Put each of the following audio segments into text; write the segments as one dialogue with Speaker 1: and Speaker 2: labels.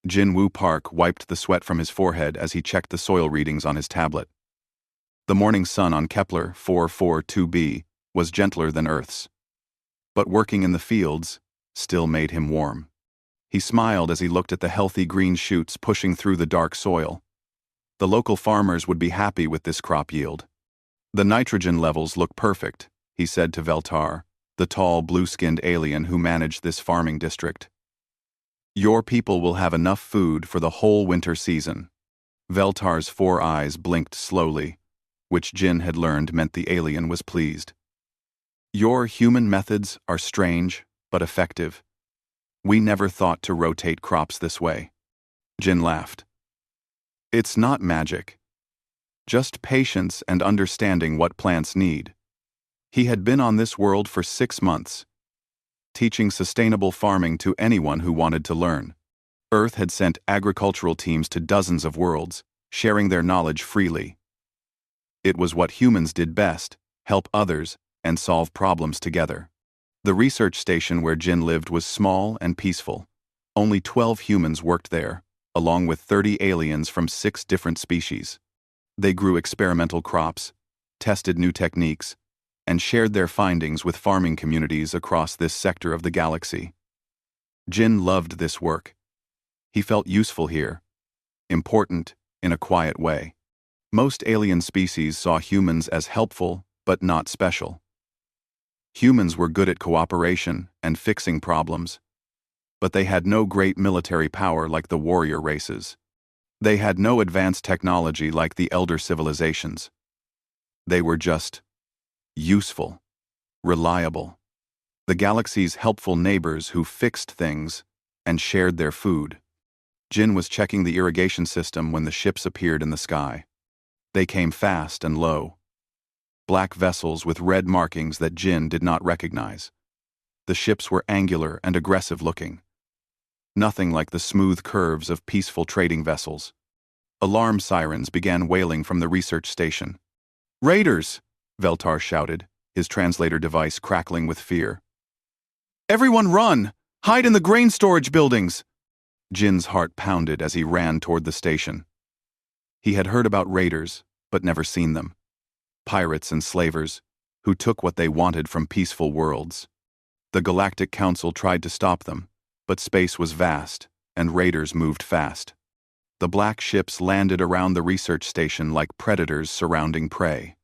Speaker 1: Jin Woo Park wiped the sweat from his forehead as he checked the soil readings on his tablet. The morning sun on Kepler 442b was gentler than Earth's. But working in the fields still made him warm. He smiled as he looked at the healthy green shoots pushing through the dark soil. The local farmers would be happy with this crop yield. The nitrogen levels look perfect, he said to Veltar, the tall, blue-skinned alien who managed this farming district. Your people will have enough food for the whole winter season. Veltar's 4 eyes blinked slowly, which Jin had learned meant the alien was pleased. Your human methods are strange, but effective. We never thought to rotate crops this way. Jin laughed. It's not magic. Just patience and understanding what plants need. He had been on this world for 6 months, teaching sustainable farming to anyone who wanted to learn. Earth had sent agricultural teams to dozens of worlds, sharing their knowledge freely. It was what humans did best, help others, and solve problems together. The research station where Jin lived was small and peaceful. Only 12 humans worked there, along with 30 aliens from 6 different species. They grew experimental crops, tested new techniques, and shared their findings with farming communities across this sector of the galaxy. Jin loved this work. He felt useful here, important in a quiet way. Most alien species saw humans as helpful, but not special. Humans were good at cooperation and fixing problems, but they had no great military power like the warrior races. They had no advanced technology like the elder civilizations. They were just useful, reliable. The galaxy's helpful neighbors who fixed things and shared their food. Jin was checking the irrigation system when the ships appeared in the sky. They came fast and low. Black vessels with red markings that Jin did not recognize. The ships were angular and aggressive-looking. Nothing like the smooth curves of peaceful trading vessels. Alarm sirens began wailing from the research station. "Raiders!" Veltar shouted, his translator device crackling with fear. "Everyone run! Hide in the grain storage buildings!" Jin's heart pounded as he ran toward the station. He had heard about raiders, but never seen them. Pirates and slavers, who took what they wanted from peaceful worlds. The Galactic Council tried to stop them, but space was vast, and raiders moved fast. The black ships landed around the research station like predators surrounding prey.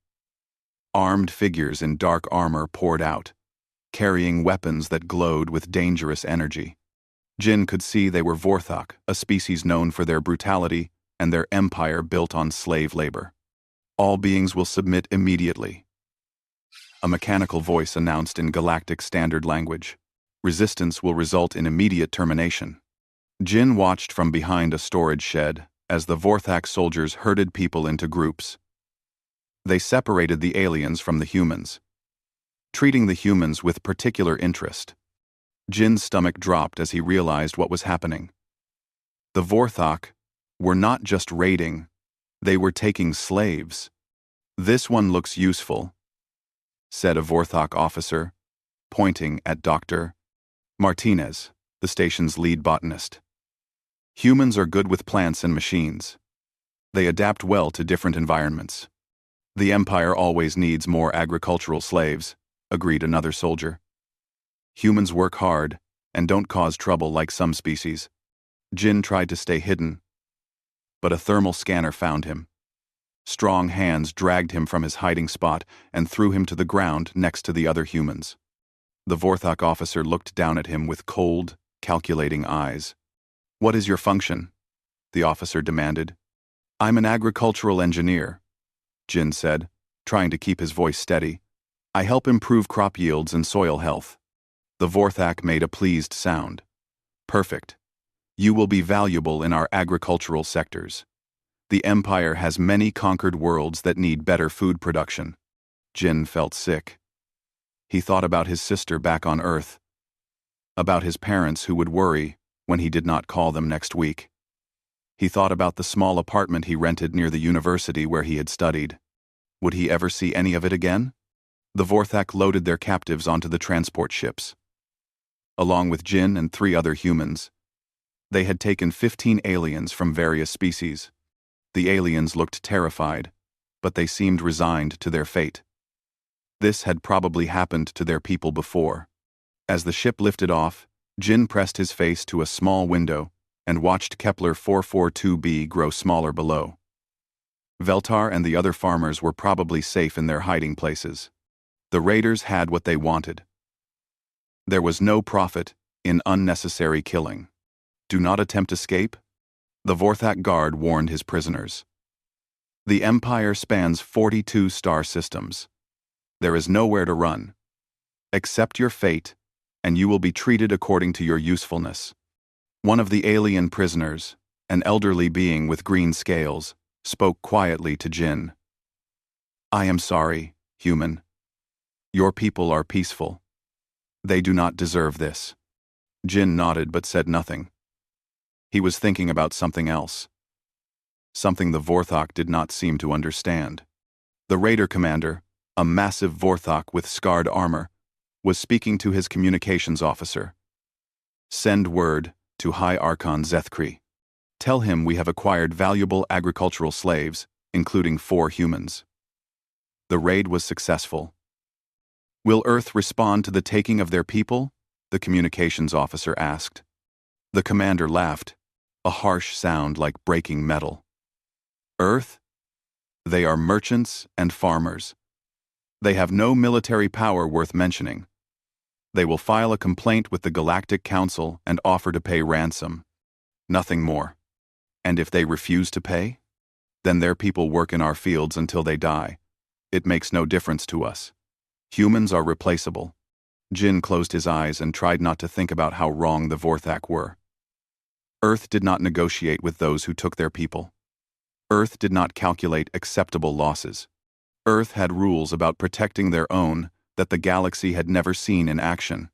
Speaker 1: Armed figures in dark armor poured out, carrying weapons that glowed with dangerous energy. Jin could see they were Vorthok, a species known for their brutality and their empire built on slave labor. All beings will submit immediately. A mechanical voice announced in Galactic Standard Language. Resistance will result in immediate termination. Jin watched from behind a storage shed as the Vorthak soldiers herded people into groups. They separated the aliens from the humans, treating the humans with particular interest. Jin's stomach dropped as he realized what was happening. The Vorthok were not just raiding, they were taking slaves. "This one looks useful," said a Vorthok officer, pointing at Dr. Martinez, the station's lead botanist. "Humans are good with plants and machines. They adapt well to different environments. The Empire always needs more agricultural slaves," agreed another soldier. "Humans work hard and don't cause trouble like some species." Jin tried to stay hidden, but a thermal scanner found him. Strong hands dragged him from his hiding spot and threw him to the ground next to the other humans. The Vorthok officer looked down at him with cold, calculating eyes. "What is your function?" the officer demanded. "I'm an agricultural engineer," Jin said, trying to keep his voice steady. "I help improve crop yields and soil health." The Vorthak made a pleased sound. "Perfect. You will be valuable in our agricultural sectors. The Empire has many conquered worlds that need better food production." Jin felt sick. He thought about his sister back on Earth, about his parents who would worry when he did not call them next week. He thought about the small apartment he rented near the university where he had studied. Would he ever see any of it again? The Vorthak loaded their captives onto the transport ships. Along with Jin and 3 other humans, They had taken 15 aliens from various species. The aliens looked terrified, but they seemed resigned to their fate. This had probably happened to their people before. As the ship lifted off, Jin pressed his face to a small window and watched Kepler 442b grow smaller below. Veltar and the other farmers were probably safe in their hiding places. The raiders had what they wanted. There was no profit in unnecessary killing. Do not attempt escape, the Vorthak guard warned his prisoners. The Empire spans 42 star systems. There is nowhere to run. Accept your fate, and you will be treated according to your usefulness. One of the alien prisoners, an elderly being with green scales, spoke quietly to Jin. I am sorry, human. Your people are peaceful. They do not deserve this. Jin nodded but said nothing. He was thinking about something else. Something the Vorthok did not seem to understand. The raider commander, a massive Vorthok with scarred armor, was speaking to his communications officer. Send word to High Archon Zethkri. Tell him we have acquired valuable agricultural slaves, including 4 humans. The raid was successful. Will Earth respond to the taking of their people? The communications officer asked. The commander laughed, a harsh sound like breaking metal. Earth? They are merchants and farmers. They have no military power worth mentioning. They will file a complaint with the Galactic Council and offer to pay ransom. Nothing more. And if they refuse to pay? Then their people work in our fields until they die. It makes no difference to us. Humans are replaceable. Jin closed his eyes and tried not to think about how wrong the Vorthak were. Earth did not negotiate with those who took their people. Earth did not calculate acceptable losses. Earth had rules about protecting their own that the galaxy had never seen in action.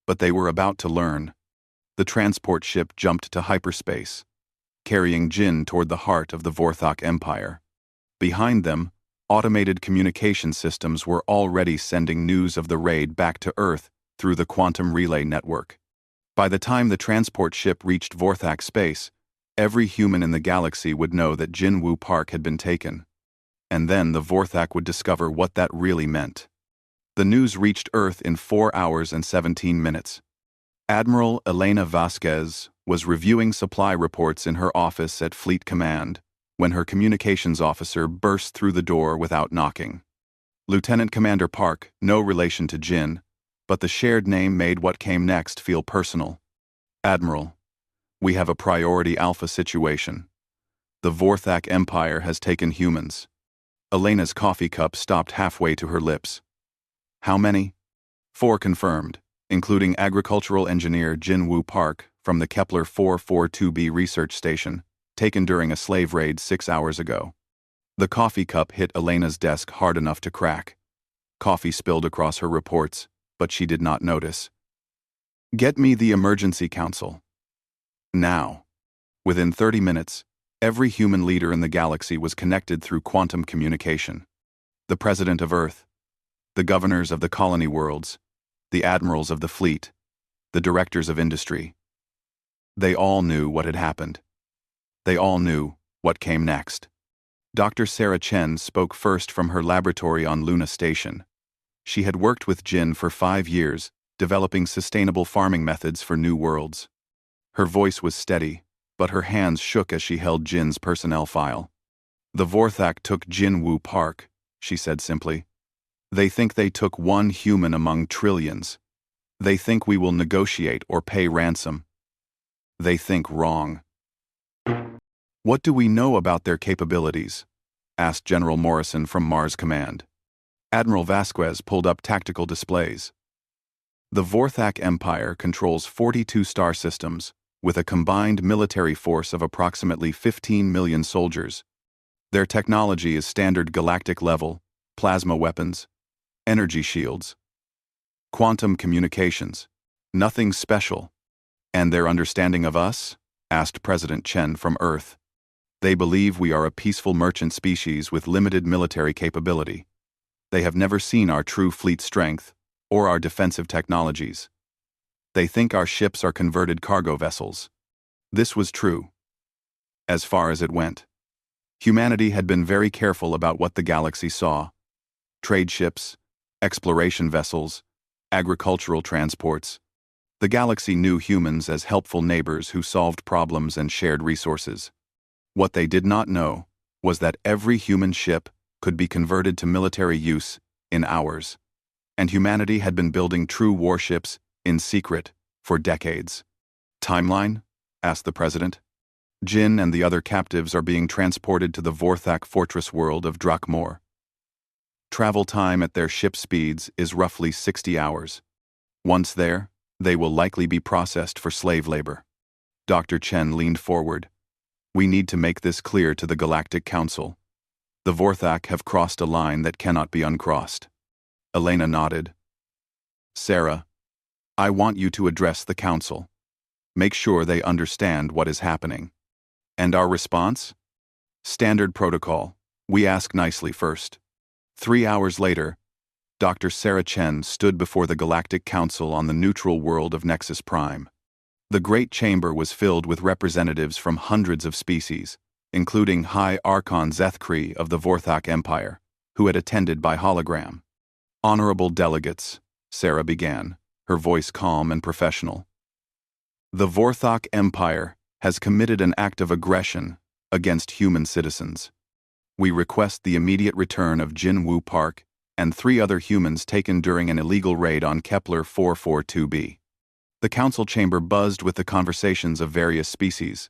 Speaker 1: But they were about to learn. The transport ship jumped to hyperspace, carrying Jin toward the heart of the Vorthok Empire. Behind them, automated communication systems were already sending news of the raid back to Earth through the quantum relay network. By the time the transport ship reached Vorthak space, every human in the galaxy would know that Jinwu Park had been taken. And then the Vorthak would discover what that really meant. The news reached Earth in 4 hours and 17 minutes. Admiral Elena Vasquez was reviewing supply reports in her office at Fleet Command when her communications officer burst through the door without knocking. Lieutenant Commander Park, no relation to Jin, but the shared name made what came next feel personal. Admiral, we have a priority alpha situation. The Vorthak Empire has taken humans. Elena's coffee cup stopped halfway to her lips. How many? 4 confirmed, including agricultural engineer Jinwu Park from the Kepler 442b research station, taken during a slave raid 6 hours ago. The coffee cup hit Elena's desk hard enough to crack. Coffee spilled across her reports, but she did not notice. Get me the emergency council. Now. Within 30 minutes, every human leader in the galaxy was connected through quantum communication. The president of Earth, the governors of the colony worlds, the admirals of the fleet, the directors of industry. They all knew what had happened. They all knew what came next. Dr. Sarah Chen spoke first from her laboratory on Luna Station. She had worked with Jin for 5 years, developing sustainable farming methods for new worlds. Her voice was steady, but her hands shook as she held Jin's personnel file. The Vorthak took Jinwu Park, she said simply. They think they took 1 human among trillions. They think we will negotiate or pay ransom. They think wrong. What do we know about their capabilities? Asked General Morrison from Mars Command. Admiral Vasquez pulled up tactical displays. The Vorthak Empire controls 42 star systems, with a combined military force of approximately 15 million soldiers. Their technology is standard galactic level, plasma weapons, energy shields, quantum communications, nothing special. And their understanding of us? Asked President Chen from Earth. They believe we are a peaceful merchant species with limited military capability. They have never seen our true fleet strength or our defensive technologies. They think our ships are converted cargo vessels. This was true, as far as it went. Humanity had been very careful about what the galaxy saw. Trade ships, exploration vessels, agricultural transports. The galaxy knew humans as helpful neighbors who solved problems and shared resources. What they did not know was that every human ship could be converted to military use in hours, and humanity had been building true warships in secret for decades. Timeline? Asked the president. Jin and the other captives are being transported to the Vorthak fortress world of Drakmor. Travel time at their ship speeds is roughly 60 hours. Once there, they will likely be processed for slave labor. Dr. Chen leaned forward. We need to make this clear to the Galactic Council. The Vorthak have crossed a line that cannot be uncrossed. Elena nodded. Sarah, I want you to address the Council. Make sure they understand what is happening. And our response? Standard protocol. We ask nicely first. 3 hours later, Dr. Sarah Chen stood before the Galactic Council on the neutral world of Nexus Prime. The Great Chamber was filled with representatives from hundreds of species, including High Archon Zethkri of the Vorthak Empire, who had attended by hologram. Honorable delegates, Sarah began, her voice calm and professional. The Vorthak Empire has committed an act of aggression against human citizens. We request the immediate return of Jin Woo Park and 3 other humans taken during an illegal raid on Kepler 442b. The council chamber buzzed with the conversations of various species.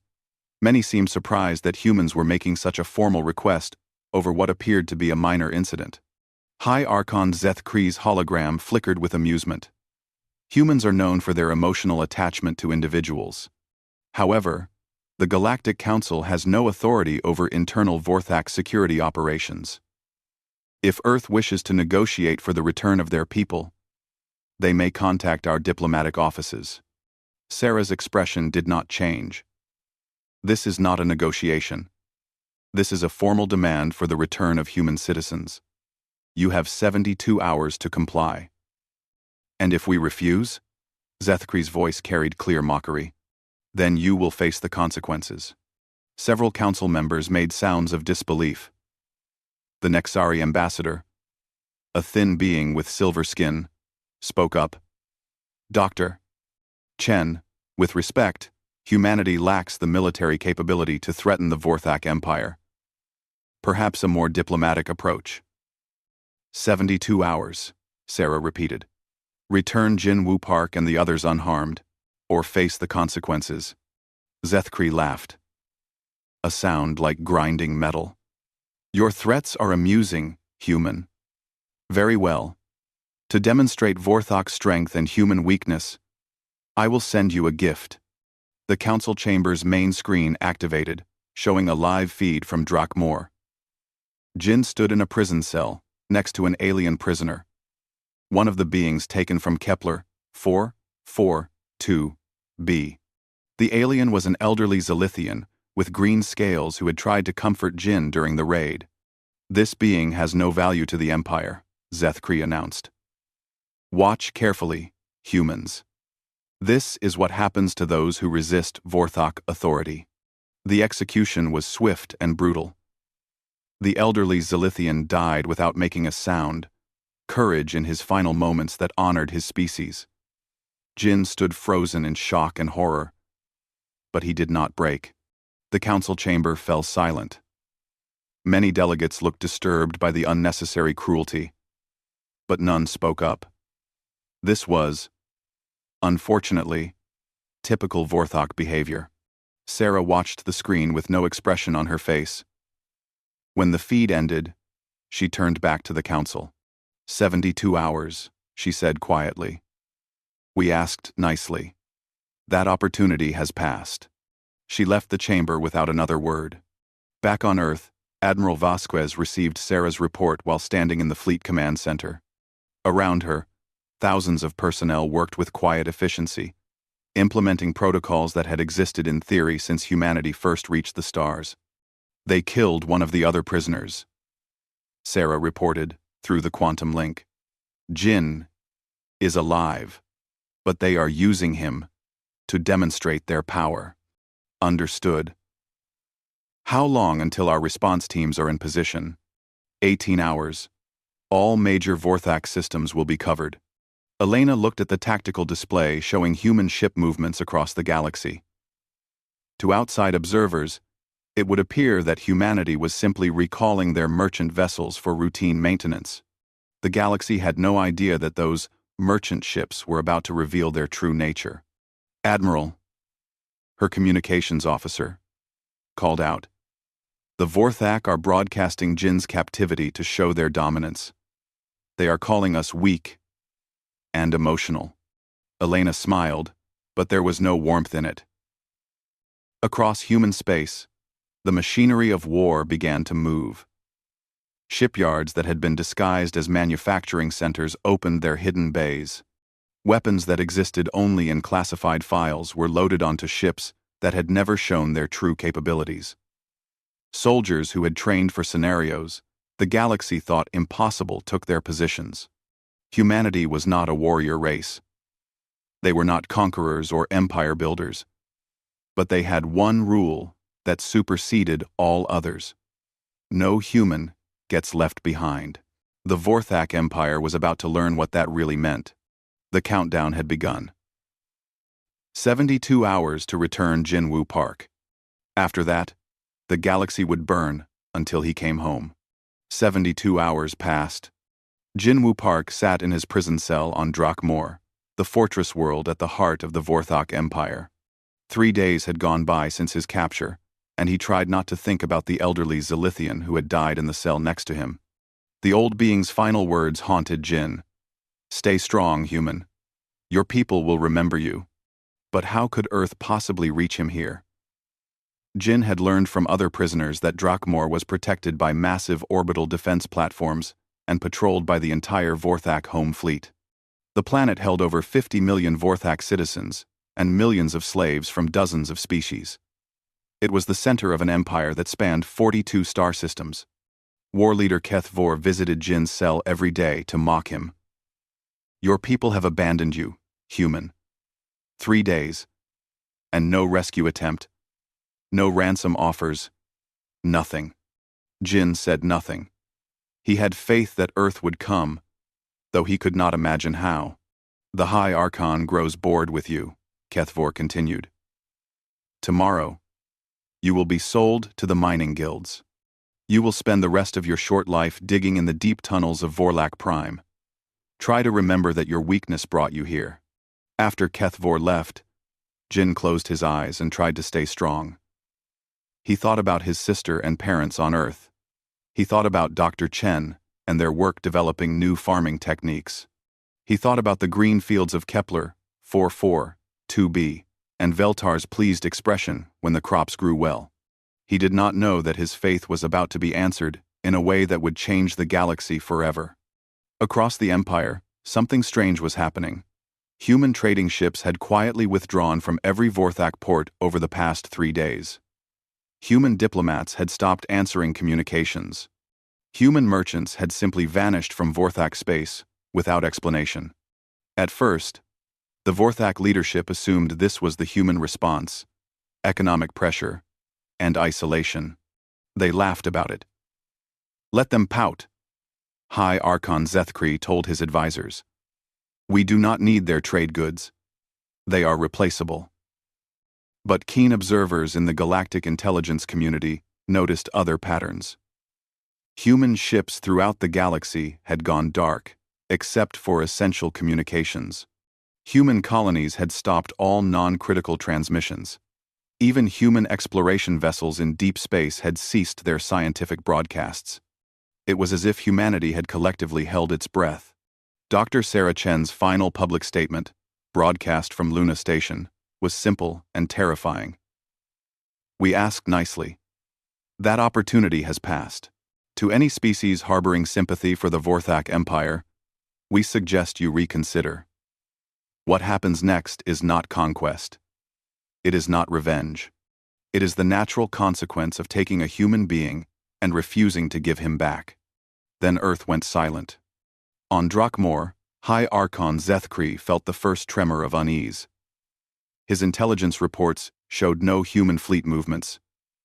Speaker 1: Many seemed surprised that humans were making such a formal request over what appeared to be a minor incident. High Archon Zethkri's hologram flickered with amusement. Humans are known for their emotional attachment to individuals. However, the Galactic Council has no authority over internal Vorthak security operations. If Earth wishes to negotiate for the return of their people, they may contact our diplomatic offices. Sarah's expression did not change. This is not a negotiation. This is a formal demand for the return of human citizens. You have 72 hours to comply. And if we refuse? Zethkri's voice carried clear mockery. Then you will face the consequences. Several council members made sounds of disbelief. The Nexari ambassador, a thin being with silver skin, spoke up. Dr. Chen, with respect, humanity lacks the military capability to threaten the Vorthak Empire. Perhaps a more diplomatic approach. 72 hours, Sarah repeated. Return Jin Woo Park and the others unharmed, or face the consequences. Zethkri laughed. A sound like grinding metal. Your threats are amusing, human. Very well. To demonstrate Vorthak's strength and human weakness, I will send you a gift. The council chamber's main screen activated, showing a live feed from Drakmor. Jin stood in a prison cell, next to an alien prisoner. One of the beings taken from Kepler 442b. The alien was an elderly Zilithian with green scales who had tried to comfort Jin during the raid. This being has no value to the Empire, Zethkri announced. Watch carefully, humans. This is what happens to those who resist Vorthak authority. The execution was swift and brutal. The elderly Zilithian died without making a sound, courage in his final moments that honored his species. Jin stood frozen in shock and horror. But he did not break. The council chamber fell silent. Many delegates looked disturbed by the unnecessary cruelty, but none spoke up. This was, unfortunately, typical Vorthak behavior. Sarah watched the screen with no expression on her face. When the feed ended, she turned back to the council. 72 hours, she said quietly. We asked nicely. That opportunity has passed. She left the chamber without another word. Back on Earth, Admiral Vasquez received Sarah's report while standing in the Fleet Command Center. Around her, thousands of personnel worked with quiet efficiency, implementing protocols that had existed in theory since humanity first reached the stars. They killed one of the other prisoners. Sarah reported, through the quantum link. Jin is alive, but they are using him to demonstrate their power. Understood. How long until our response teams are in position? 18 hours. All major Vorthak systems will be covered. Elena looked at the tactical display showing human ship movements across the galaxy. To outside observers, it would appear that humanity was simply recalling their merchant vessels for routine maintenance. The galaxy had no idea that those merchant ships were about to reveal their true nature. Admiral, her communications officer, called out. The Vorthak are broadcasting Jin's captivity to show their dominance. They are calling us weak and emotional. Elena smiled, but there was no warmth in it. Across human space, the machinery of war began to move. Shipyards that had been disguised as manufacturing centers opened their hidden bays. Weapons that existed only in classified files were loaded onto ships that had never shown their true capabilities. Soldiers who had trained for scenarios the galaxy thought impossible took their positions. Humanity was not a warrior race. They were not conquerors or empire builders. But they had one rule that superseded all others. No human gets left behind. The Vorthak Empire was about to learn what that really meant. The countdown had begun. 72 hours to return Jinwu Park. After that, the galaxy would burn until he came home. 72 hours passed. Jinwu Park sat in his prison cell on Drakmor, the fortress world at the heart of the Vorthak Empire. 3 days had gone by since his capture, and he tried not to think about the elderly Zilithian who had died in the cell next to him. The old being's final words haunted Jin. Stay strong, human. Your people will remember you. But how could Earth possibly reach him here? Jin had learned from other prisoners that Drakmor was protected by massive orbital defense platforms and patrolled by the entire Vorthak home fleet. The planet held over 50 million Vorthak citizens and millions of slaves from dozens of species. It was the center of an empire that spanned 42 star systems. War leader Keth Vor visited Jin's cell every day to mock him. Your people have abandoned you, human. 3 days. And no rescue attempt. No ransom offers. Nothing. Jin said nothing. He had faith that Earth would come, though he could not imagine how. The High Archon grows bored with you, Kethvor continued. Tomorrow, you will be sold to the mining guilds. You will spend the rest of your short life digging in the deep tunnels of Vorlak Prime. Try to remember that your weakness brought you here. After Kethvor left, Jin closed his eyes and tried to stay strong. He thought about his sister and parents on Earth. He thought about Dr. Chen and their work developing new farming techniques. He thought about the green fields of Kepler 442b and Veltar's pleased expression when the crops grew well. He did not know that his faith was about to be answered in a way that would change the galaxy forever. Across the Empire, something strange was happening. Human trading ships had quietly withdrawn from every Vorthak port over the past 3 days. Human diplomats had stopped answering communications. Human merchants had simply vanished from Vorthak space without explanation. At first, the Vorthak leadership assumed this was the human response: economic pressure and isolation. They laughed about it. Let them pout, High Archon Zethkri told his advisors. We do not need their trade goods. They are replaceable. But keen observers in the galactic intelligence community noticed other patterns. Human ships throughout the galaxy had gone dark, except for essential communications. Human colonies had stopped all non-critical transmissions. Even human exploration vessels in deep space had ceased their scientific broadcasts. It was as if humanity had collectively held its breath. Dr. Sarah Chen's final public statement, broadcast from Luna Station, was simple and terrifying. We ask nicely. That opportunity has passed. To any species harboring sympathy for the Vorthak Empire, we suggest you reconsider. What happens next is not conquest. It is not revenge. It is the natural consequence of taking a human being and refusing to give him back. Then Earth went silent. On Drakmor, High Archon Zethkri felt the first tremor of unease. His intelligence reports showed no human fleet movements,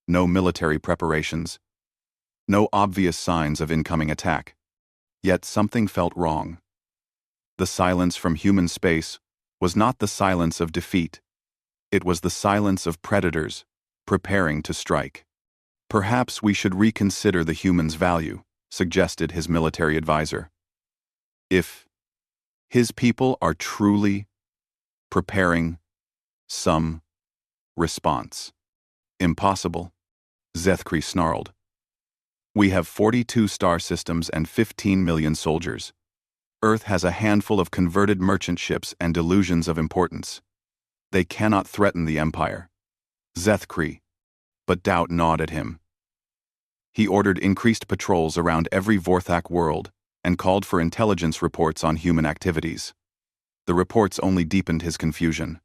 Speaker 1: no military preparations, no obvious signs of incoming attack. Yet something felt wrong. The silence from human space was not the silence of defeat. It was the silence of predators preparing to strike. Perhaps we should reconsider the human's value, suggested his military advisor. If his people are truly preparing some response. Impossible, Zethkri snarled. We have 42 star systems and 15 million soldiers. Earth has a handful of converted merchant ships and delusions of importance. They cannot threaten the Empire. Zethkri, but doubt gnawed at him. He ordered increased patrols around every Vorthak world and called for intelligence reports on human activities. The reports only deepened his confusion.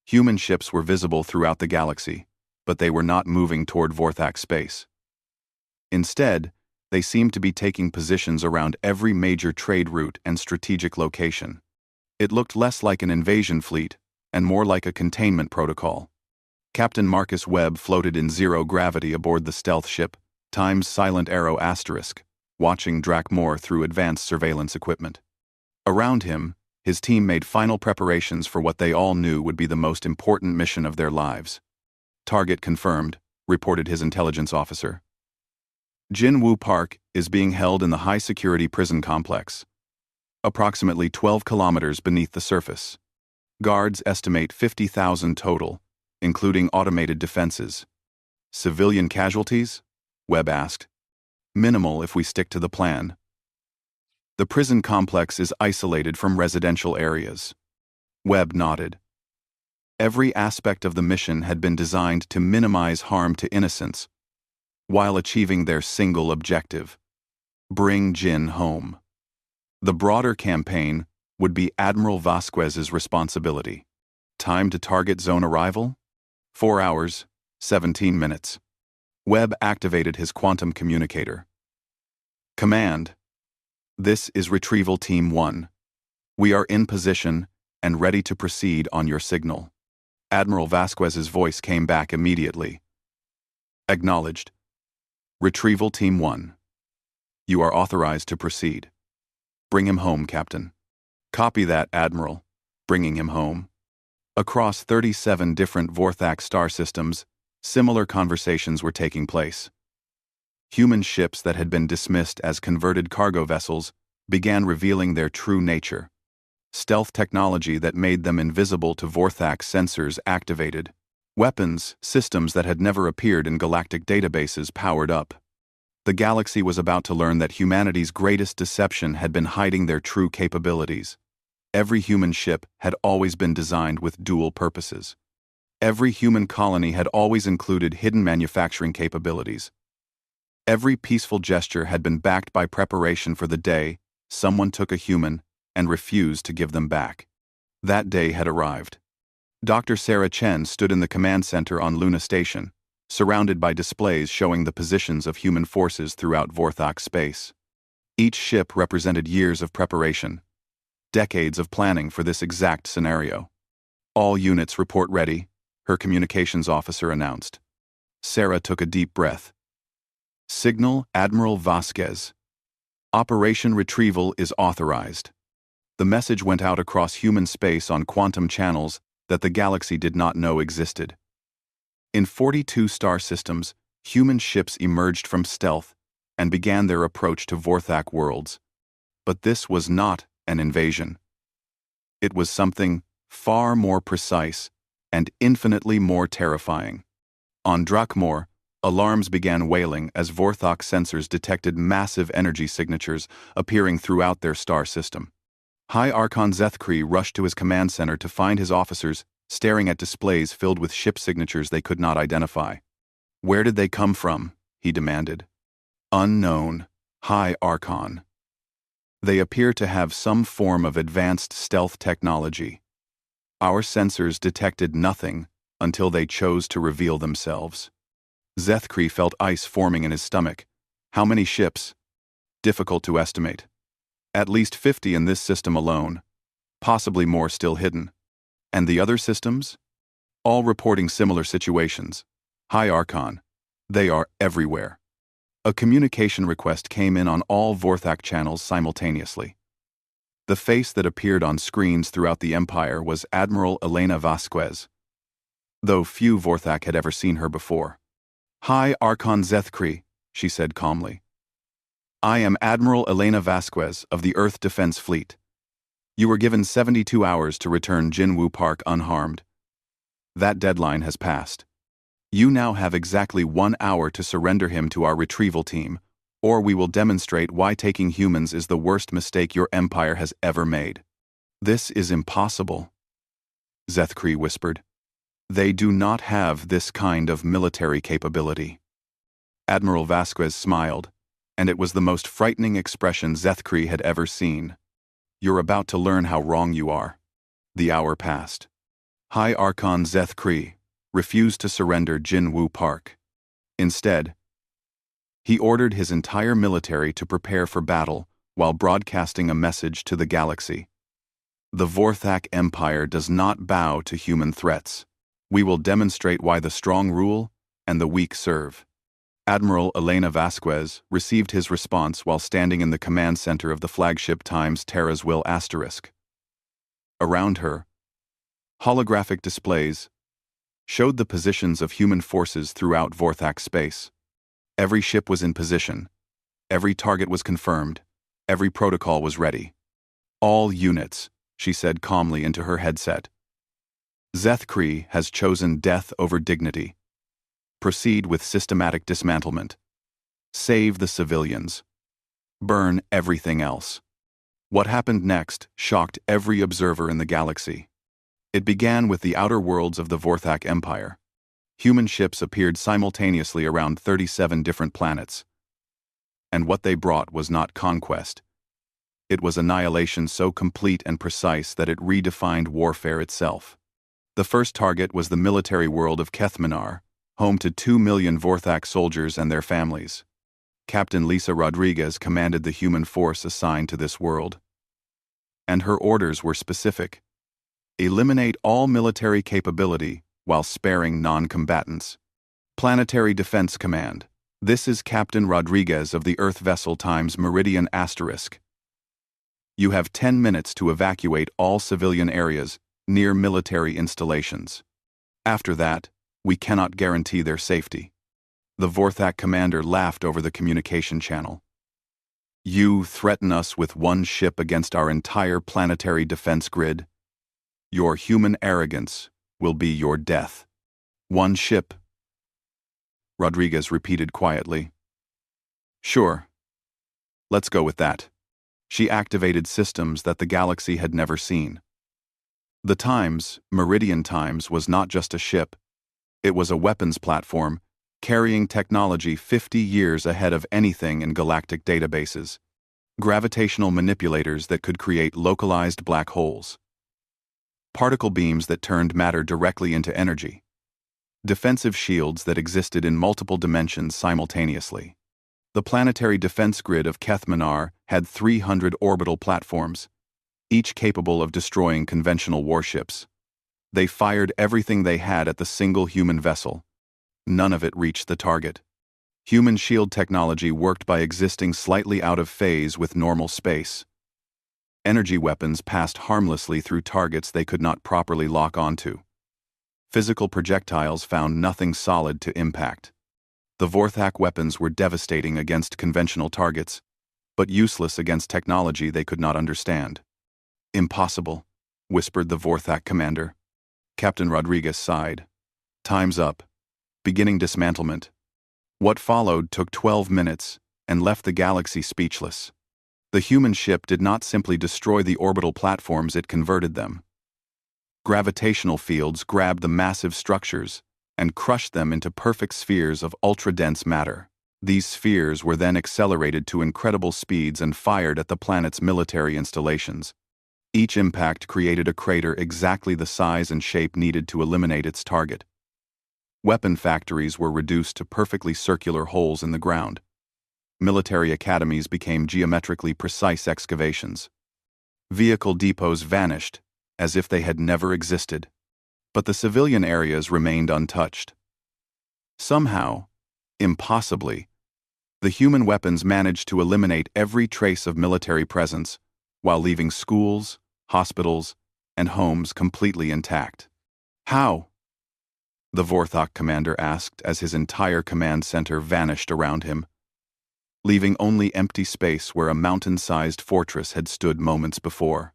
Speaker 1: Human ships were visible throughout the galaxy, but they were not moving toward Vorthak space. Instead, they seemed to be taking positions around every major trade route and strategic location. It looked less like an invasion fleet and more like a containment protocol. Captain Marcus Webb floated in zero gravity aboard the stealth ship, Time's Silent Arrow *, watching Drakmor through advanced surveillance equipment. Around him, his team made final preparations for what they all knew would be the most important mission of their lives. Target confirmed, reported his intelligence officer. Jinwoo Park is being held in the high-security prison complex, approximately 12 kilometers beneath the surface. Guards estimate 50,000 total, including automated defenses. Civilian casualties? Webb asked. Minimal if we stick to the plan. The prison complex is isolated from residential areas. Webb nodded. Every aspect of the mission had been designed to minimize harm to innocents, while achieving their single objective: bring Jin home. The broader campaign would be Admiral Vasquez's responsibility. Time to target zone arrival? 4 hours, 17 minutes. Webb activated his quantum communicator. Command. This is Retrieval Team 1. We are in position and ready to proceed on your signal. Admiral Vasquez's voice came back immediately. Acknowledged. Retrieval Team 1. You are authorized to proceed. Bring him home, Captain. Copy that, Admiral. Bringing him home. Across 37 different Vorthak star systems, similar conversations were taking place. Human ships that had been dismissed as converted cargo vessels began revealing their true nature. Stealth technology that made them invisible to Vorthak sensors activated. Weapons, systems that had never appeared in galactic databases powered up. The galaxy was about to learn that humanity's greatest deception had been hiding their true capabilities. Every human ship had always been designed with dual purposes. Every human colony had always included hidden manufacturing capabilities. Every peaceful gesture had been backed by preparation for the day someone took a human and refused to give them back. That day had arrived. Dr. Sarah Chen stood in the command center on Luna Station, surrounded by displays showing the positions of human forces throughout Vorthak space. Each ship represented years of preparation, decades of planning for this exact scenario. All units report ready, her communications officer announced. Sarah took a deep breath. Signal Admiral Vasquez. Operation Retrieval is authorized. The message went out across human space on quantum channels that the galaxy did not know existed. In 42 star systems, human ships emerged from stealth and began their approach to Vorthak worlds. But this was not an invasion. It was something far more precise and infinitely more terrifying. On Drakmor, alarms began wailing as Vorthak sensors detected massive energy signatures appearing throughout their star system. High Archon Zethkri rushed to his command center to find his officers staring at displays filled with ship signatures they could not identify. Where did they come from? He demanded. Unknown, High Archon. They appear to have some form of advanced stealth technology. Our sensors detected nothing until they chose to reveal themselves. Zethkri felt ice forming in his stomach. How many ships? Difficult to estimate. At least 50 in this system alone. Possibly more still hidden. And the other systems? all reporting similar situations. Hi Archon. They are everywhere. A communication request came in on all Vorthak channels simultaneously. The face that appeared on screens throughout the Empire was Admiral Elena Vasquez, though few Vorthak had ever seen her before. Hi Archon Zethkri, she said calmly. I am Admiral Elena Vasquez of the Earth Defense Fleet. You were given 72 hours to return Jinwu Park unharmed. That deadline has passed. You now have exactly 1 hour to surrender him to our retrieval team, or we will demonstrate why taking humans is the worst mistake your empire has ever made. This is impossible, Zethkri whispered. They do not have this kind of military capability. Admiral Vasquez smiled, and it was the most frightening expression Zethkri had ever seen. You're about to learn how wrong you are. The hour passed. High Archon Zethkri refused to surrender Jinwu Park. Instead, he ordered his entire military to prepare for battle while broadcasting a message to the galaxy. The Vorthak Empire does not bow to human threats. We will demonstrate why the strong rule and the weak serve. Admiral Elena Vasquez received his response while standing in the command center of the flagship Times Terra's Will Asterisk. Around her, holographic displays showed the positions of human forces throughout Vorthak space. Every ship was in position, every target was confirmed, every protocol was ready. All units, she said calmly into her headset. Zethkri has chosen death over dignity. Proceed with systematic dismantlement. Save the civilians. Burn everything else. What happened next shocked every observer in the galaxy. It began with the outer worlds of the Vorthak Empire. Human ships appeared simultaneously around 37 different planets. And what they brought was not conquest. It was annihilation so complete and precise that it redefined warfare itself. The first target was the military world of Kethmanar, home to 2 million Vorthak soldiers and their families. Captain Lisa Rodriguez commanded the human force assigned to this world. And her orders were specific. Eliminate all military capability while sparing non-combatants. Planetary Defense Command. This is Captain Rodriguez of the Earth Vessel Times Meridian Asterisk. You have 10 minutes to evacuate all civilian areas near military installations. After that, we cannot guarantee their safety. The Vorthak commander laughed over the communication channel. You threaten us with one ship against our entire planetary defense grid? Your human arrogance will be your death. One ship, Rodriguez repeated quietly. Sure. Let's go with that. She activated systems that the galaxy had never seen. The Times, Meridian Times, was not just a ship. It was a weapons platform, carrying technology 50 years ahead of anything in galactic databases. Gravitational manipulators that could create localized black holes. Particle beams that turned matter directly into energy. Defensive shields that existed in multiple dimensions simultaneously. The planetary defense grid of Kethmanar had 300 orbital platforms, each capable of destroying conventional warships. They fired everything they had at the single human vessel. None of it reached the target. Human shield technology worked by existing slightly out of phase with normal space. Energy weapons passed harmlessly through targets they could not properly lock onto. Physical projectiles found nothing solid to impact. The Vorthak weapons were devastating against conventional targets, but useless against technology they could not understand. Impossible, whispered the Vorthak commander. Captain Rodriguez sighed. Time's up. Beginning dismantlement. What followed took 12 minutes and left the galaxy speechless. The human ship did not simply destroy the orbital platforms, it converted them. Gravitational fields grabbed the massive structures and crushed them into perfect spheres of ultra-dense matter. These spheres were then accelerated to incredible speeds and fired at the planet's military installations. Each impact created a crater exactly the size and shape needed to eliminate its target. Weapon factories were reduced to perfectly circular holes in the ground. Military academies became geometrically precise excavations. Vehicle depots vanished, as if they had never existed. But the civilian areas remained untouched. Somehow, impossibly, the human weapons managed to eliminate every trace of military presence while leaving schools, hospitals, and homes completely intact. How? The Vorthok commander asked as his entire command center vanished around him, leaving only empty space where a mountain-sized fortress had stood moments before.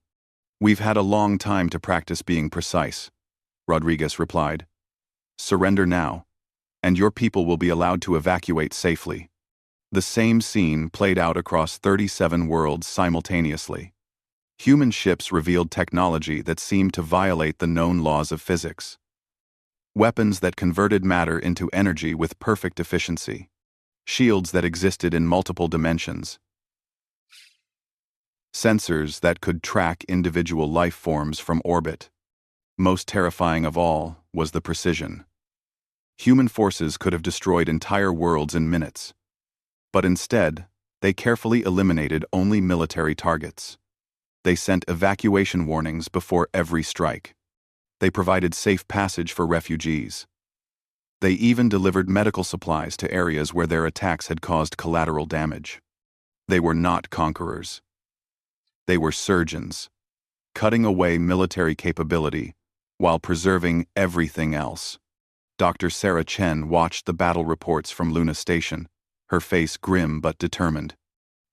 Speaker 1: "We've had a long time to practice being precise," Rodriguez replied. "Surrender now, and your people will be allowed to evacuate safely." The same scene played out across 37 worlds simultaneously. Human ships revealed technology that seemed to violate the known laws of physics. Weapons that converted matter into energy with perfect efficiency. Shields that existed in multiple dimensions. Sensors that could track individual life forms from orbit. Most terrifying of all was the precision. Human forces could have destroyed entire worlds in minutes. But instead, they carefully eliminated only military targets. They sent evacuation warnings before every strike. They provided safe passage for refugees. They even delivered medical supplies to areas where their attacks had caused collateral damage. They were not conquerors. They were surgeons, cutting away military capability while preserving everything else. Dr. Sarah Chen watched the battle reports from Luna Station, her face grim but determined.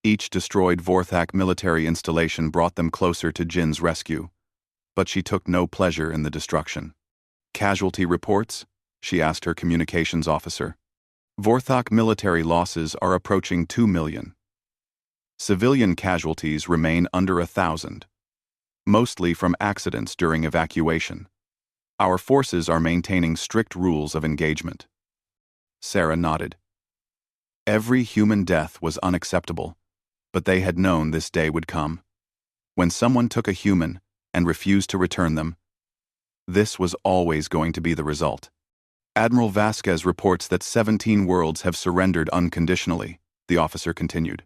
Speaker 1: Each destroyed Vorthak military installation brought them closer to Jin's rescue, but she took no pleasure in the destruction. "Casualty reports?" she asked her communications officer. "Vorthak military losses are approaching 2 million. Civilian casualties remain under 1,000, mostly from accidents during evacuation. Our forces are maintaining strict rules of engagement." Sarah nodded. Every human death was unacceptable, but they had known this day would come. When someone took a human and refused to return them, this was always going to be the result. "Admiral Vasquez reports that 17 worlds have surrendered unconditionally," the officer continued.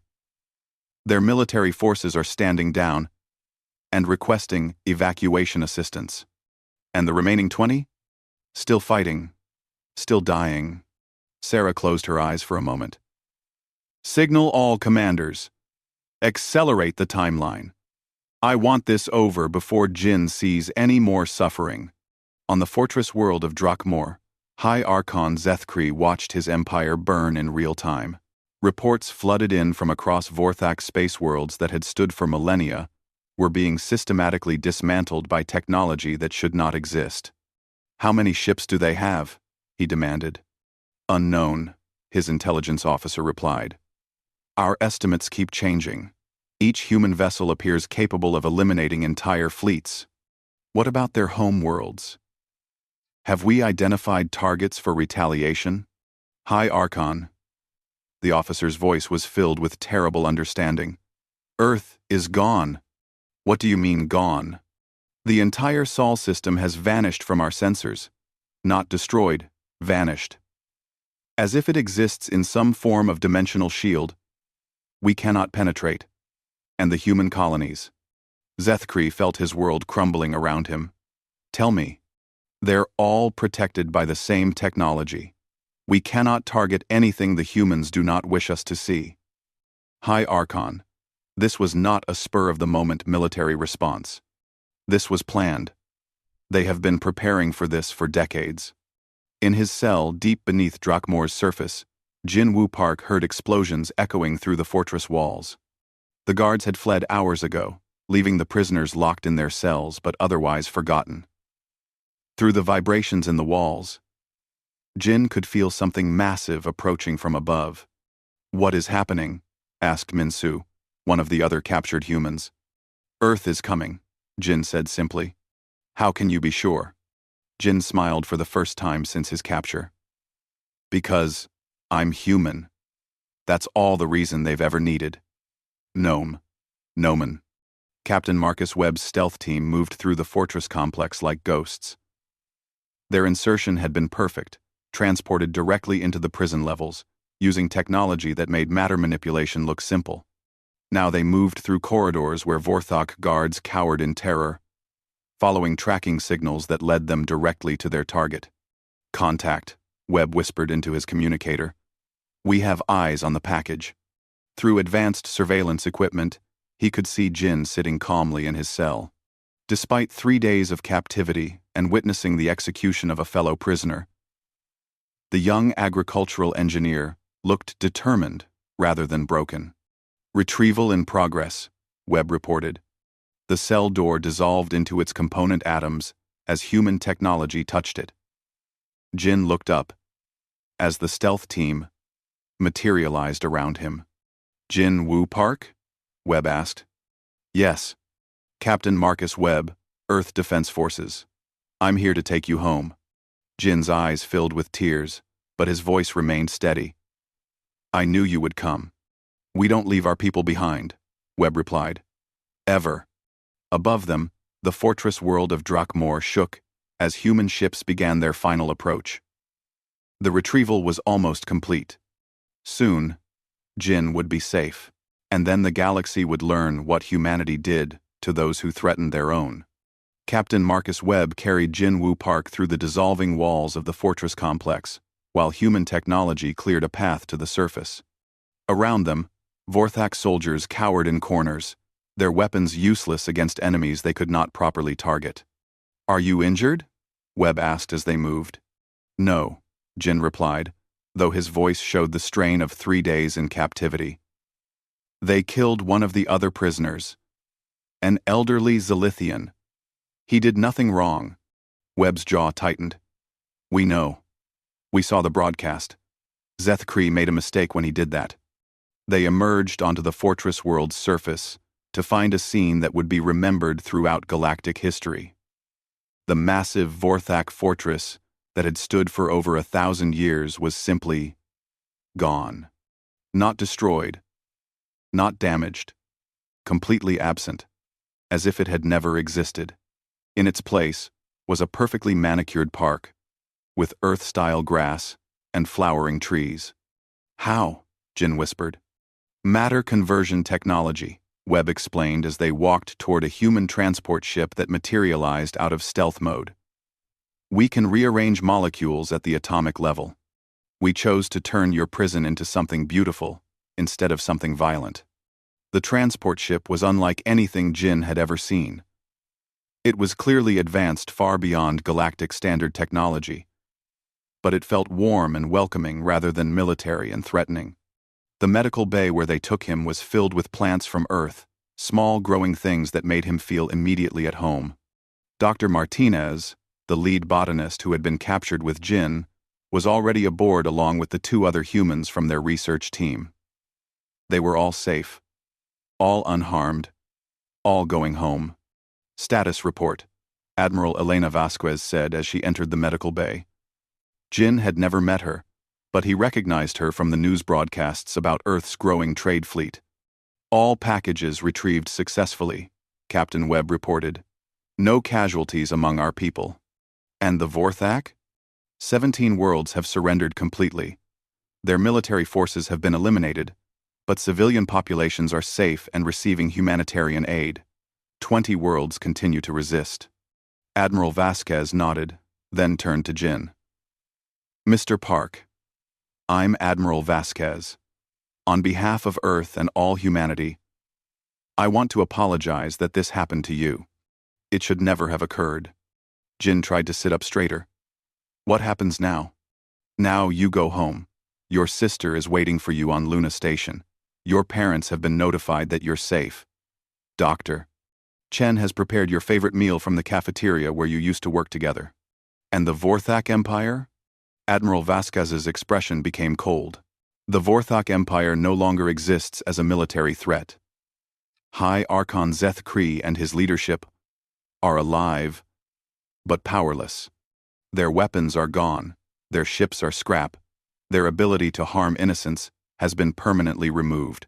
Speaker 1: "Their military forces are standing down and requesting evacuation assistance. And the remaining 20? Still fighting, still dying." Sarah closed her eyes for a moment. "Signal all commanders. Accelerate the timeline. I want this over before Jin sees any more suffering." On the fortress world of Drakmor, High Archon Zethkri watched his empire burn in real time. Reports flooded in from across Vorthak space worlds that had stood for millennia were being systematically dismantled by technology that should not exist. "How many ships do they have?" he demanded. "Unknown," his intelligence officer replied. "Our estimates keep changing. Each human vessel appears capable of eliminating entire fleets. What about their home worlds? Have we identified targets for retaliation?" "High Archon." The officer's voice was filled with terrible understanding. "Earth is gone." "What do you mean, gone?" "The entire Sol system has vanished from our sensors. Not destroyed, vanished. As if it exists in some form of dimensional shield. We cannot penetrate. And the human colonies." Zethkri felt his world crumbling around him. "Tell me. They're all protected by the same technology. We cannot target anything the humans do not wish us to see." "High Archon, this was not a spur-of-the-moment military response. This was planned. They have been preparing for this for decades." In his cell deep beneath Drakmor's surface, Jin Woo Park heard explosions echoing through the fortress walls. The guards had fled hours ago, leaving the prisoners locked in their cells but otherwise forgotten. Through the vibrations in the walls, Jin could feel something massive approaching from above. "What is happening?" asked Minsu, one of the other captured humans. "Earth is coming," Jin said simply. "How can you be sure?" Jin smiled for the first time since his capture. "Because I'm human. That's all the reason they've ever needed." Nomen. Captain Marcus Webb's stealth team moved through the fortress complex like ghosts. Their insertion had been perfect, transported directly into the prison levels, using technology that made matter manipulation look simple. Now they moved through corridors where Vorthok guards cowered in terror. following tracking signals that led them directly to their target. "Contact," Webb whispered into his communicator. "We have eyes on the package." Through advanced surveillance equipment, he could see Jin sitting calmly in his cell. Despite 3 days of captivity and witnessing the execution of a fellow prisoner, the young agricultural engineer looked determined rather than broken. "Retrieval in progress," Webb reported. The cell door dissolved into its component atoms as human technology touched it. Jin looked up as the stealth team materialized around him. "Jin Woo Park?" Webb asked. "Yes. Captain Marcus Webb, Earth Defense Forces. I'm here to take you home." Jin's eyes filled with tears, but his voice remained steady. "I knew you would come. We don't leave our people behind," Webb replied. "Ever." Above them, the fortress world of Drakmor shook as human ships began their final approach. The retrieval was almost complete. Soon, Jin would be safe, and then the galaxy would learn what humanity did to those who threatened their own. Captain Marcus Webb carried Jin Woo Park through the dissolving walls of the fortress complex, while human technology cleared a path to the surface. Around them, Vorthak soldiers cowered in corners, their weapons useless against enemies they could not properly target. "Are you injured?" Webb asked as they moved. "No," Jin replied, though his voice showed the strain of 3 days in captivity. "They killed one of the other prisoners, an elderly Zalithian. He did nothing wrong." Webb's jaw tightened. "We know. We saw the broadcast. Zethkree made a mistake when he did that." They emerged onto the fortress world's surface to find a scene that would be remembered throughout galactic history. The massive Vorthak fortress that had stood for over 1,000 years was simply gone. Not destroyed, not damaged, completely absent, as if it had never existed. In its place was a perfectly manicured park, with Earth-style grass and flowering trees. "How?" Jin whispered. "Matter conversion technology," Webb explained as they walked toward a human transport ship that materialized out of stealth mode. "We can rearrange molecules at the atomic level. We chose to turn your prison into something beautiful instead of something violent." The transport ship was unlike anything Jin had ever seen. It was clearly advanced far beyond galactic standard technology, but it felt warm and welcoming rather than military and threatening. The medical bay where they took him was filled with plants from Earth, small growing things that made him feel immediately at home. Dr. Martinez, the lead botanist who had been captured with Jin, was already aboard along with the 2 other humans from their research team. They were all safe, all unharmed, all going home. "Status report," Admiral Elena Vasquez said as she entered the medical bay. Jin had never met her, but he recognized her from the news broadcasts about Earth's growing trade fleet. "All packages retrieved successfully," Captain Webb reported. "No casualties among our people." "And the Vorthak?" 17 worlds have surrendered completely. Their military forces have been eliminated, but civilian populations are safe and receiving humanitarian aid. 20 worlds continue to resist." Admiral Vasquez nodded, then turned to Jin. "Mr. Park, I'm Admiral Vasquez. On behalf of Earth and all humanity, I want to apologize that this happened to you. It should never have occurred." Jin tried to sit up straighter. "What happens now?" "Now you go home. Your sister is waiting for you on Luna Station. Your parents have been notified that you're safe. Doctor Chen has prepared your favorite meal from the cafeteria where you used to work together." "And the Vorthak Empire?" Admiral Vasquez's expression became cold. "The Vorthak Empire no longer exists as a military threat. High Archon Zethkree and his leadership are alive, but powerless. Their weapons are gone, their ships are scrap, their ability to harm innocents has been permanently removed."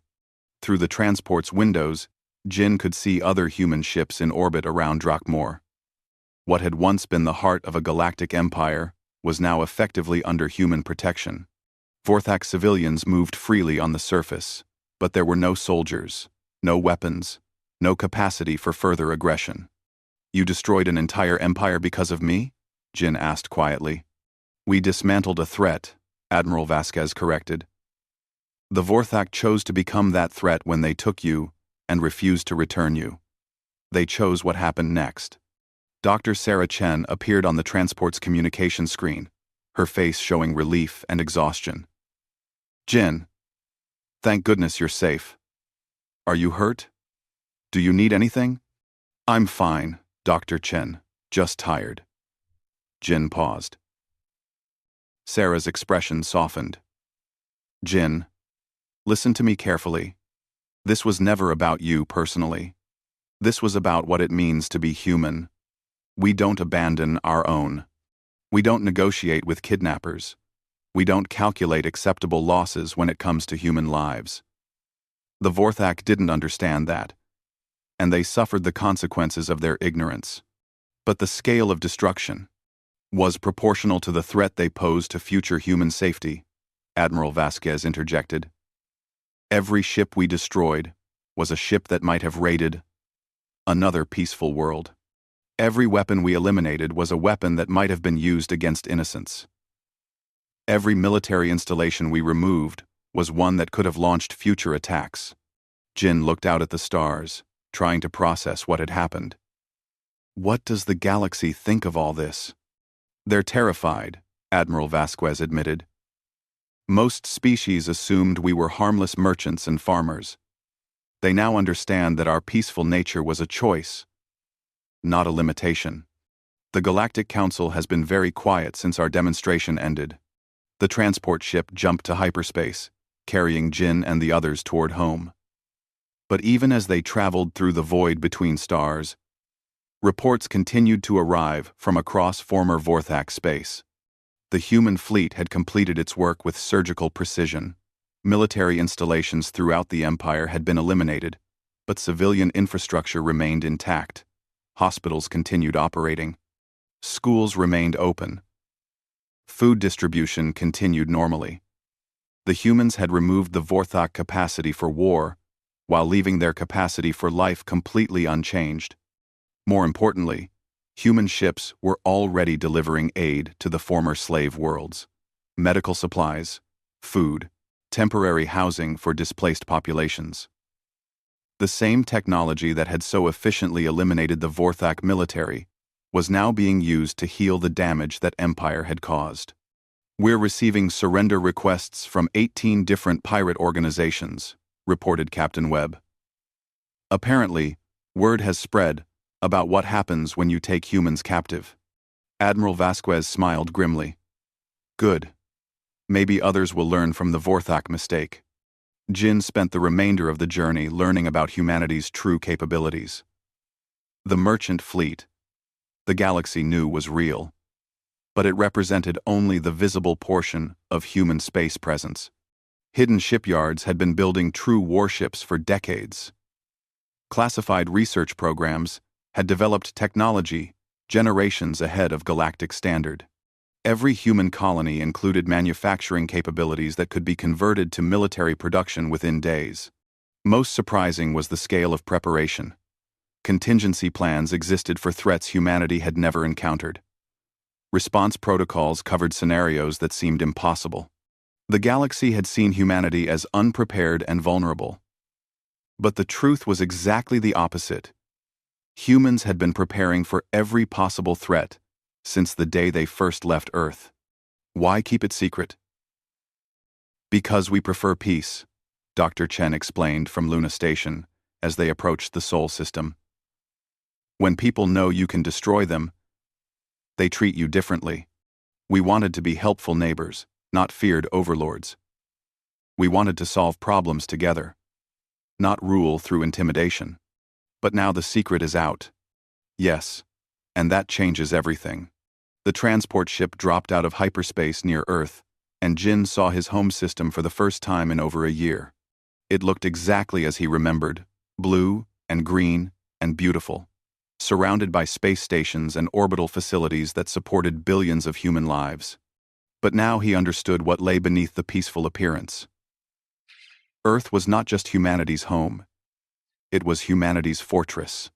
Speaker 1: Through the transport's windows, Jin could see other human ships in orbit around Drakmor. What had once been the heart of a galactic empire was now effectively under human protection. Vorthak civilians moved freely on the surface, but there were no soldiers, no weapons, no capacity for further aggression. You destroyed an entire empire because of me? Jin asked quietly. We dismantled a threat, Admiral Vasquez corrected. The Vorthak chose to become that threat when they took you and refused to return you. They chose what happened next. Dr. Sarah Chen appeared on the transport's communication screen, her face showing relief and exhaustion. Jin, thank goodness you're safe. Are you hurt? Do you need anything? I'm fine, Dr. Chen, just tired. Jin paused. Sarah's expression softened. Jin, listen to me carefully. This was never about you personally. This was about what it means to be human. We don't abandon our own. We don't negotiate with kidnappers. We don't calculate acceptable losses when it comes to human lives. The Vorthak didn't understand that, and they suffered the consequences of their ignorance. But the scale of destruction was proportional to the threat they posed to future human safety, Admiral Vasquez interjected. Every ship we destroyed was a ship that might have raided another peaceful world. Every weapon we eliminated was a weapon that might have been used against innocents. Every military installation we removed was one that could have launched future attacks. Jin looked out at the stars, trying to process what had happened. What does the galaxy think of all this? They're terrified, Admiral Vasquez admitted. Most species assumed we were harmless merchants and farmers. They now understand that our peaceful nature was a choice, not a limitation. The Galactic Council has been very quiet since our demonstration ended. The transport ship jumped to hyperspace, carrying Jin and the others toward home. But even as they traveled through the void between stars, reports continued to arrive from across former Vorthak space. The human fleet had completed its work with surgical precision. Military installations throughout the Empire had been eliminated, but civilian infrastructure remained intact. Hospitals continued operating. Schools remained open. Food distribution continued normally. The humans had removed the Vorthak capacity for war, while leaving their capacity for life completely unchanged. More importantly, human ships were already delivering aid to the former slave worlds. Medical supplies, food, temporary housing for displaced populations. The same technology that had so efficiently eliminated the Vorthak military was now being used to heal the damage that Empire had caused. We're receiving surrender requests from 18 different pirate organizations, reported Captain Webb. Apparently, word has spread about what happens when you take humans captive. Admiral Vasquez smiled grimly. Good. Maybe others will learn from the Vorthak mistake. Jin spent the remainder of the journey learning about humanity's true capabilities. The merchant fleet, the galaxy knew was real, but it represented only the visible portion of human space presence. Hidden shipyards had been building true warships for decades. Classified research programs had developed technology generations ahead of galactic standard. Every human colony included manufacturing capabilities that could be converted to military production within days. Most surprising was the scale of preparation. Contingency plans existed for threats humanity had never encountered. Response protocols covered scenarios that seemed impossible. The galaxy had seen humanity as unprepared and vulnerable. But the truth was exactly the opposite. Humans had been preparing for every possible threat since the day they first left Earth. Why keep it secret? Because we prefer peace, Dr. Chen explained from Luna Station as they approached the Sol system. When people know you can destroy them, they treat you differently. We wanted to be helpful neighbors, not feared overlords. We wanted to solve problems together, not rule through intimidation. But now the secret is out. Yes, and that changes everything. The transport ship dropped out of hyperspace near Earth, and Jin saw his home system for the first time in over a year. It looked exactly as he remembered, blue and green and beautiful, surrounded by space stations and orbital facilities that supported billions of human lives. But now he understood what lay beneath the peaceful appearance. Earth was not just humanity's home. It was humanity's fortress.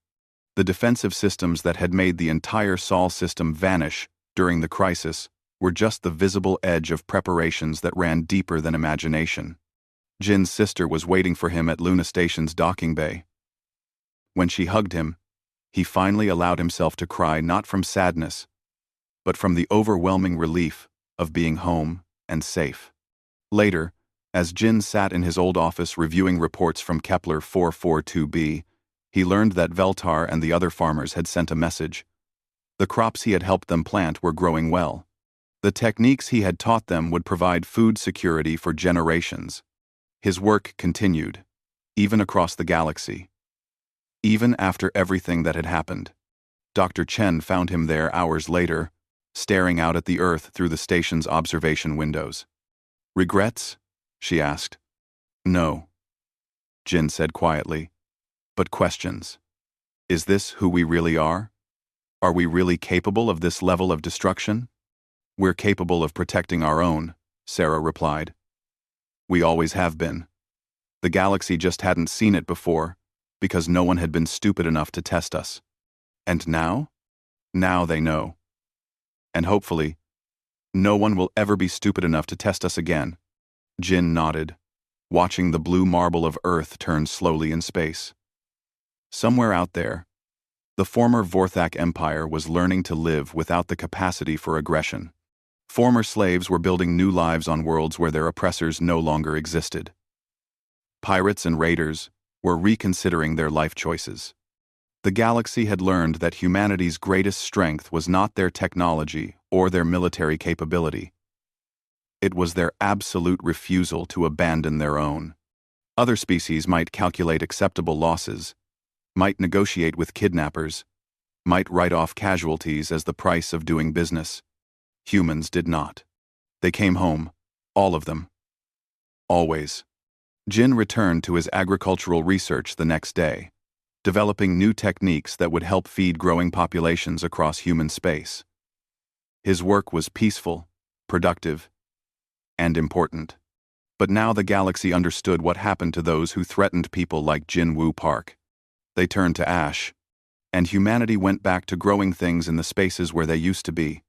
Speaker 1: The defensive systems that had made the entire Sol system vanish during the crisis were just the visible edge of preparations that ran deeper than imagination. Jin's sister was waiting for him at Luna Station's docking bay. When she hugged him, he finally allowed himself to cry, not from sadness, but from the overwhelming relief of being home and safe. Later, as Jin sat in his old office reviewing reports from Kepler 442b, he learned that Veltar and the other farmers had sent a message. The crops he had helped them plant were growing well. The techniques he had taught them would provide food security for generations. His work continued, even across the galaxy. Even after everything that had happened. Dr. Chen found him there hours later, staring out at the Earth through the station's observation windows. "Regrets?" she asked. "No," Jin said quietly. "But questions. Is this who we really are? Are we really capable of this level of destruction?" "We're capable of protecting our own," Sarah replied. "We always have been. The galaxy just hadn't seen it before, because no one had been stupid enough to test us. And now? Now they know. And hopefully, no one will ever be stupid enough to test us again." Jin nodded, watching the blue marble of Earth turn slowly in space. Somewhere out there, the former Vorthak Empire was learning to live without the capacity for aggression. Former slaves were building new lives on worlds where their oppressors no longer existed. Pirates and raiders were reconsidering their life choices. The galaxy had learned that humanity's greatest strength was not their technology or their military capability. It was their absolute refusal to abandon their own. Other species might calculate acceptable losses, might negotiate with kidnappers, might write off casualties as the price of doing business. Humans did not. They came home, all of them. Always. Jin returned to his agricultural research the next day, developing new techniques that would help feed growing populations across human space. His work was peaceful, productive, and important. But now the galaxy understood what happened to those who threatened people like Jin Woo Park. They turned to ash, and humanity went back to growing things in the spaces where they used to be.